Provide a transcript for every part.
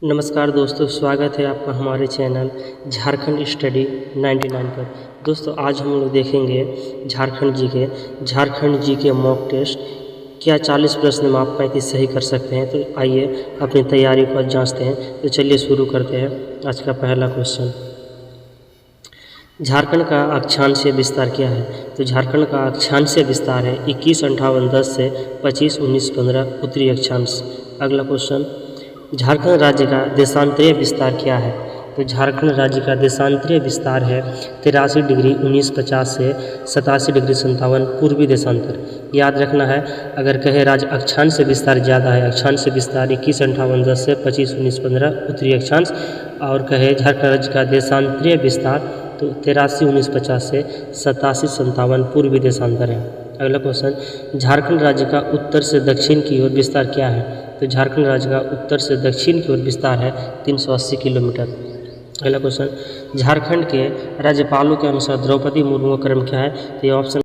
नमस्कार दोस्तों, स्वागत है आपका हमारे चैनल झारखंड स्टडी 99 पर। दोस्तों आज हम लोग देखेंगे झारखंड जी के मॉक टेस्ट। क्या 40 प्रश्न में आप 35 सही कर सकते हैं? तो आइए अपनी तैयारी को जांचते हैं। तो चलिए शुरू करते हैं। आज का पहला क्वेश्चन, झारखंड का अक्षांशीय विस्तार क्या है? तो झारखंड का अक्षांशीय विस्तार है 215810 से 251915 उत्तरी अक्षांश। अगला क्वेश्चन, झारखंड राज्य का देशांतरीय विस्तार क्या है? तो झारखंड राज्य का देशांतरीय विस्तार है 83 डिग्री 1950 से 87 डिग्री 57 पूर्वी देशांतर। याद रखना है, अगर कहे राज्य अक्षांश से विस्तार ज़्यादा है, अक्षांश से विस्तार 215810 से 251915 उत्तरी अक्षांश, और कहे झारखंड राज्य का देशांतरीय विस्तार तो 83 1950 से 87 57 पूर्वी देशांतर है। अगला क्वेश्चन, झारखंड राज्य का उत्तर से दक्षिण की ओर विस्तार क्या है? तो झारखंड राज्य का उत्तर से दक्षिण की ओर विस्तार है 380 किलोमीटर। अगला क्वेश्चन, झारखंड के राज्यपालों के अनुसार द्रौपदी मुर्मू का क्रम क्या है? तो ये ऑप्शन।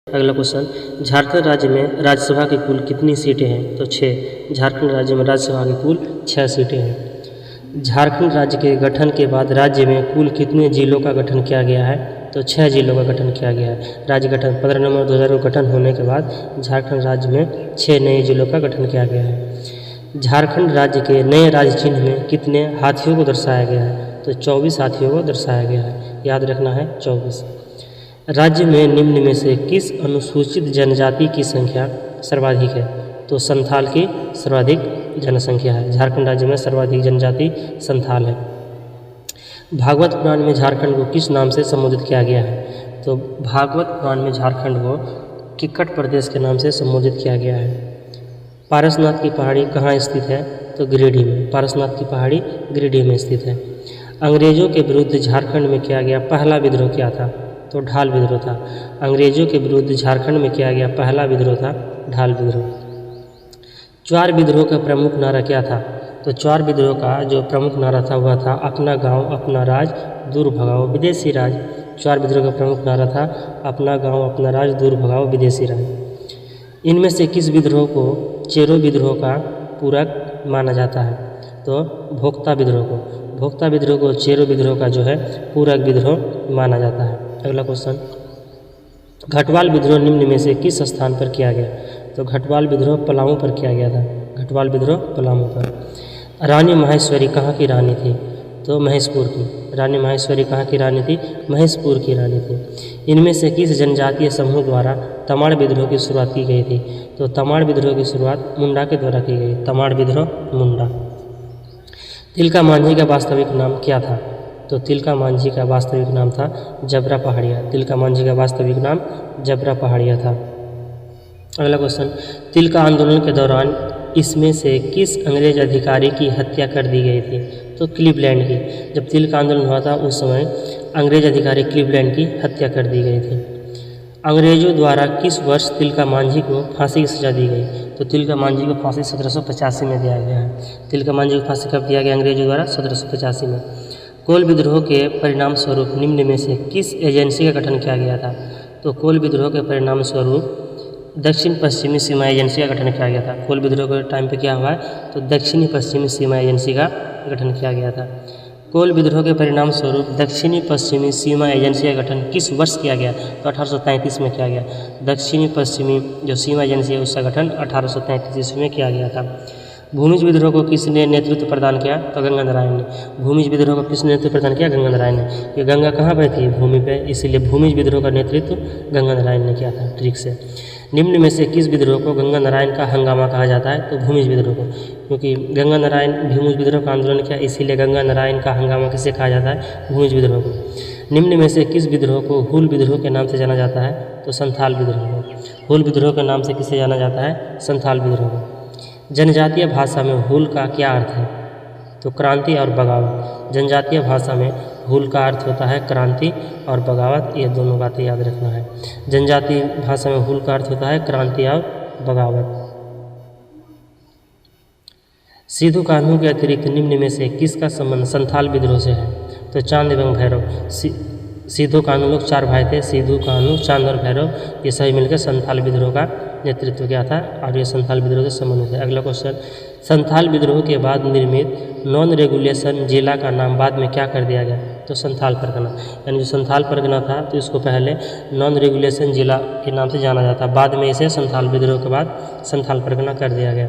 अगला क्वेश्चन, झारखंड राज्य में राज्यसभा की कुल कितनी सीटें हैं? तो 6। झारखंड राज्य में राज्यसभा की कुल 6 सीटें हैं। झारखंड राज्य के गठन के बाद राज्य में कुल कितने जिलों का गठन किया गया है? तो 6 जिलों का गठन किया गया है। राज्य गठन 15 नवंबर 2000 को गठन होने के बाद झारखंड राज्य में 6 नए जिलों का गठन किया गया है। झारखंड राज्य के नए राज्य चिन्ह में कितने हाथियों को दर्शाया गया है? तो 24 हाथियों को दर्शाया गया है। याद रखना है 24। राज्य में निम्न में से किस अनुसूचित जनजाति की संख्या सर्वाधिक है? तो संथाल की सर्वाधिक जनसंख्या है। झारखंड राज्य में सर्वाधिक जनजाति संथाल है। भागवत पुराण में झारखंड को किस नाम से संबोधित किया गया है? तो भागवत पुराण में झारखंड को किक्कट प्रदेश के नाम से संबोधित किया गया है। पारसनाथ की पहाड़ी कहाँ स्थित है? तो गिरिडीह में। पारसनाथ की पहाड़ी गिरिडीह में स्थित है। अंग्रेजों के विरुद्ध झारखंड में किया गया पहला विद्रोह क्या था? तो ढाल विद्रोह था। अंग्रेजों के विरुद्ध झारखंड में किया गया पहला विद्रोह था ढाल विद्रोह। चुआर विद्रोह का प्रमुख नारा क्या था? तो चुआर विद्रोह का जो प्रमुख नारा था वह था अपना गांव अपना राज दूर भगाओ विदेशी राज। चुआर विद्रोह का प्रमुख नारा था अपना गांव अपना राज दूर भगाओ विदेशी राज। इनमें से किस विद्रोह को चेरो विद्रोह का पूरक माना जाता है? तो भोक्ता विद्रोह को। भोक्ता विद्रोह को चेरो विद्रोह का जो है पूरक विद्रोह माना जाता है। अगला क्वेश्चन, घटवाल विद्रोह निम्न में से किस स्थान पर किया गया? तो घटवाल विद्रोह पलामू पर किया गया था। घटवाल विद्रोह पलामू पर। रानी माहेश्वरी कहाँ की रानी थी? तो महेशपुर की। रानी माहेश्वरी कहाँ की रानी थी? महेशपुर की रानी थी। इनमें से किस जनजातीय समूह द्वारा तमाड़ विद्रोह की शुरुआत की गई थी? तो तमाड़ विद्रोह की शुरुआत मुंडा के द्वारा की गई। तमाड़ विद्रोह मुंडा। तिलका मांझी का वास्तविक नाम क्या था? तो तिलका मांझी का वास्तविक नाम था जबरा पहाड़िया। तिलका मांझी का वास्तविक नाम जबरा पहाड़िया था। अगला क्वेश्चन, तिलका आंदोलन के दौरान इसमें से किस अंग्रेज अधिकारी की हत्या कर दी गई थी? तो क्लीवलैंड की। जब तिलका आंदोलन हुआ था उस समय अंग्रेज अधिकारी क्लीवलैंड की हत्या कर दी गई थी। अंग्रेजों द्वारा किस वर्ष तिलका मांझी को फांसी की सजा दी गई? तो तिलका मांझी को फांसी 1785 में दिया गया है। तिलका मांझी को फांसी कब दिया गया अंग्रेजों द्वारा? 1785 में। कोल विद्रोह के परिणाम स्वरूप निम्न में से किस एजेंसी का गठन किया गया था? तो कोल विद्रोह के परिणाम स्वरूप दक्षिण पश्चिमी सीमा एजेंसी का गठन किया गया था। कोल विद्रोह के टाइम पे क्या हुआ है? तो दक्षिणी पश्चिमी सीमा एजेंसी का गठन किया गया था। कोल विद्रोह के परिणाम स्वरूप दक्षिणी पश्चिमी सीमा एजेंसी का गठन किस वर्ष किया गया? तो 1833 में किया गया। दक्षिणी पश्चिमी जो सीमा एजेंसी है उसका गठन 1833 ईस्वी में किया गया था। भूमिज विद्रोह को किसने नेतृत्व प्रदान किया? तो गंगा नारायण ने। भूमिज विद्रोह को किसने नेतृत्व प्रदान किया? गंगा नारायण ने। ये गंगा कहाँ पर थी? भूमि पे, इसीलिए भूमिज विद्रोह का नेतृत्व गंगा नारायण ने किया था ट्रिक से। निम्न में से किस विद्रोह को गंगा नारायण का हंगामा कहा जाता है? तो भूमिज विद्रोह को, क्योंकि गंगा नारायण भूमिज विद्रोह का आंदोलन किया, इसीलिए गंगा नारायण का हंगामा किसे कहा जाता है? भूमिज विद्रोह को। निम्न में से किस विद्रोह को हुल विद्रोह के नाम से जाना जाता है? तो संथाल विद्रोह को। हुल विद्रोह के नाम से किसे जाना जाता है? संथाल विद्रोह को। जनजातीय भाषा में हुल का क्या अर्थ है? तो क्रांति और बगावत। जनजातीय भाषा में हुल का अर्थ होता है क्रांति और बगावत। ये दोनों बातें याद रखना है। जनजातीय भाषा में हुल का अर्थ होता है क्रांति और बगावत। सिद्धू कान्हू के अतिरिक्त निम्न में से किसका संबंध संथाल विद्रोह से है? तो चांद एवं भैरव। सिद्धू कान्हू लोग 4 भाई थे। सिद्धू कान्हू, चांद और भैरव, ये सभी मिलकर संथाल विद्रोह का नेतृत्व किया था और ये संथाल विद्रोह से संबंधित है। अगला क्वेश्चन, संथाल विद्रोह के बाद निर्मित नॉन रेगुलेशन जिला का नाम बाद में क्या कर दिया गया? तो संथाल परगना, यानी जो संथाल परगना था तो इसको पहले नॉन रेगुलेशन जिला के नाम से जाना जाता, बाद में इसे संथाल विद्रोह के बाद संथाल परगना कर दिया गया।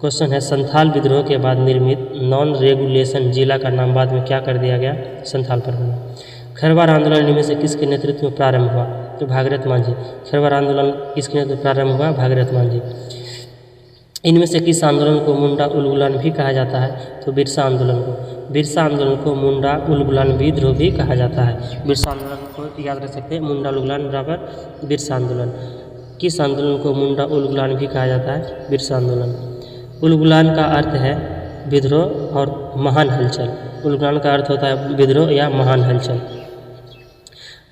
क्वेश्चन है, संथाल विद्रोह के बाद निर्मित नॉन रेगुलेशन जिला का नाम बाद में क्या कर दिया गया? संथाल परगना। खरवार आंदोलन इनमें से किसके नेतृत्व में प्रारंभ हुआ? तो भागीरथ मान जी। खरवार आंदोलन किसके नेतृत्व में प्रारंभ हुआ? भागीरथ मान जी। इनमें से किस आंदोलन को मुंडा उलगुलान भी कहा जाता है? तो बिरसा आंदोलन को। बिरसा आंदोलन को मुंडा उलगुलान विद्रोह भी कहा जाता है। बिरसा आंदोलन को याद रख सकते हैं, मुंडा उलगुलान बराबर बिरसा आंदोलन। किस आंदोलन को मुंडा उलगुलान भी कहा जाता है? बिरसा आंदोलन। उलगुलान का अर्थ है विद्रोह और महान हलचल। उलगुलान का अर्थ होता है विद्रोह या महान हलचल।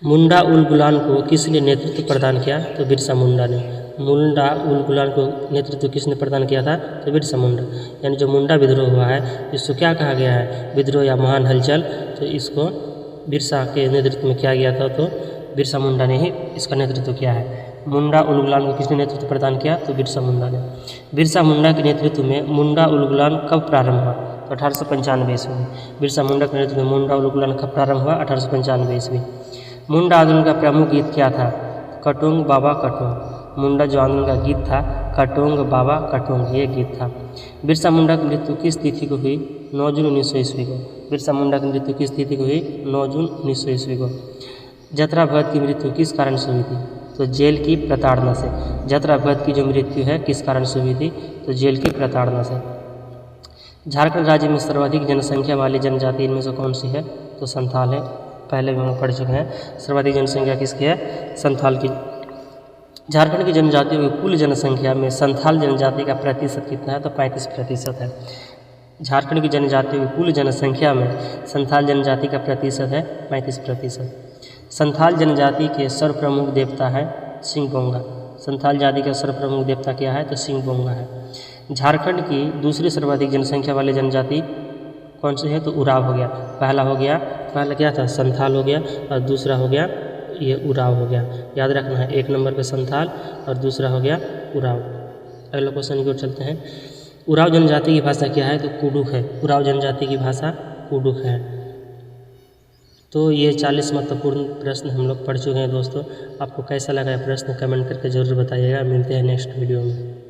मुंडा उलगुलान को किसने नेतृत्व प्रदान किया? तो बिरसा मुंडा ने। मुंडा उलगुलान को नेतृत्व किसने प्रदान किया था? तो बिरसा मुंडा। यानी जो मुंडा विद्रोह हुआ है इसको क्या कहा गया है? विद्रोह या महान हलचल। तो इसको बिरसा के नेतृत्व में किया गया था, तो बिरसा मुंडा ने ही इसका नेतृत्व किया है। मुंडा उलगुलान को किसने नेतृत्व प्रदान किया? तो बिरसा मुंडा ने। बिरसा मुंडा के नेतृत्व में मुंडा उलगुलान कब प्रारंभ हुआ? तो 1895 ईस्वी में। बिरसा मुंडा के नेतृत्व में मुंडा उलगुलान कब प्रारंभ हुआ? 1895 ईस्वी। मुंडा आंदोलन का प्रमुख गीत क्या था? कटोंग बाबा कटोंग। मुंडा जो आंदोलन का गीत था कटोंग बाबा कटोंग, ये गीत था। बिरसा मुंडा की मृत्यु किस तिथि को हुई? 9 जून 1900 ईस्वी को। बिरसा मुंडा की मृत्यु किस तिथि को हुई? 9 जून 1900 ईस्वी को। जतरा भगत की मृत्यु किस कारण से हुई थी? तो जेल की प्रताड़ना से। जतरा भगत की जो मृत्यु है किस कारण से हुई थी? तो जेल की प्रताड़ना से। झारखंड राज्य में सर्वाधिक जनसंख्या वाली जनजाति इनमें से कौन सी है? तो संथाल है। पहले भी हम पढ़ चुके हैं। सर्वाधिक जनसंख्या किसकी है? संथाल की। झारखंड की जनजातियों की कुल जनसंख्या में संथाल जनजाति का प्रतिशत कितना है? तो 35% है। झारखंड की जनजातियों की कुल जनसंख्या में संथाल जनजाति का प्रतिशत है 35%। संथाल जनजाति के सर्वप्रमुख देवता है सिंहबोंगा। संथाल जाति का सर्वप्रमुख देवता क्या है? तो सिंहबोंगा है। झारखंड की दूसरी सर्वाधिक जनसंख्या वाली जनजाति कौन सी है? तो उराव हो गया। पहला क्या था? संथाल हो गया और दूसरा हो गया ये उराव हो गया। याद रखना है, 1 नंबर पे संथाल और दूसरा हो गया उराव। अगला क्वेश्चन की ओर चलते हैं। उराव जनजाति की भाषा क्या है? तो कुडुख है। उराव जनजाति की भाषा कुडुख है। तो ये 40 महत्वपूर्ण प्रश्न हम लोग पढ़ चुके हैं दोस्तों। आपको कैसा लगा है प्रश्न कमेंट करके ज़रूर बताइएगा। मिलते हैं नेक्स्ट वीडियो में।